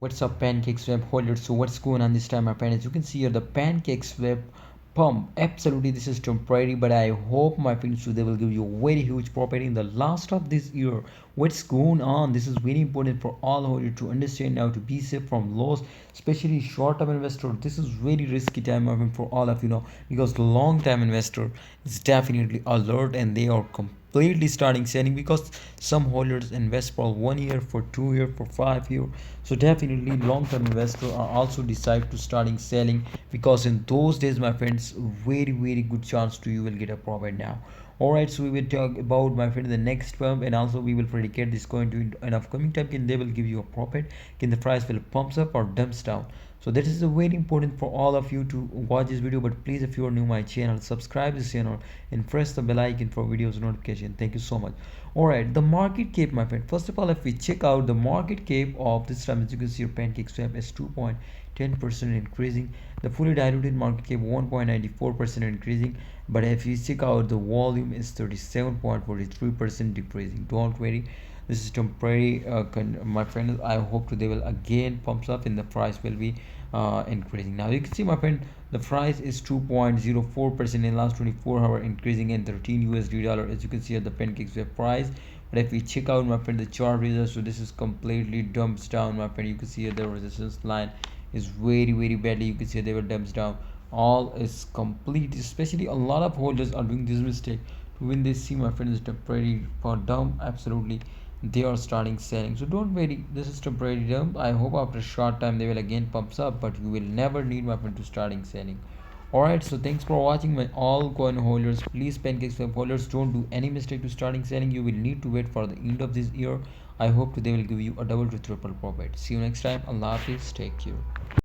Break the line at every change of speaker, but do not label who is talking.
What's up, Pancakeswap holders? So what's going on this time, my friend? As you can see here, the Pancakeswap pump. Absolutely, this is temporary, but I hope, my friends, so they will give you a very huge profit in the last of this year. What's going on? This is very important for all holders to understand now to be safe from loss, especially short-term investor. This is very risky time, my friend, for all of you know, because long-term investor is definitely alert and they are completely starting selling because some holders invest for 1 year, for 2 year, for 5 year. So definitely long-term investor are also decide to starting selling because in those days, my friends, very good chance to you will get a profit now. All right, so we will talk about, my friend, the next pump, and also we will predicate this going to an upcoming time. Can they will give you a profit? Can the price will pumps up or dumps down? So that is very important for all of you to watch this video. But please, if you are new my channel, subscribe this channel and press the bell icon for videos notification. Thank you so much. All right, the market cap, my friend. First of all, if we check out the market cap of this time, as you can see, your Pancakeswap is 2.10% increasing. The fully diluted market cap 1.94% increasing. But if you check out the volume is 37.43% decreasing. Don't worry, this is temporary, my friend. I hope they will again pumps up and the price will be increasing. Now you can see, my friend, the price is 2.04% in last 24 hour, increasing in 13 USD dollar, as you can see at the Pancakeswap price. But if we check out, my friend, the chart results, so this is completely dumps down, my friend. You can see the resistance line is very badly. You can see they were dumps down. All is complete, especially a lot of holders are doing this mistake. When they see, my friend, is temporary for dump, absolutely they are starting selling. So don't worry, this is temporary dump. I hope after a short time they will again pumps up, but you will never need, my friend, to starting selling. Alright, so thanks for watching, my all coin holders. Please, Pancakeswap holders, don't do any mistake to starting selling. You will need to wait for the end of this year. I hope they will give you a double to triple profit. See you next time. Allah Hafiz, take care.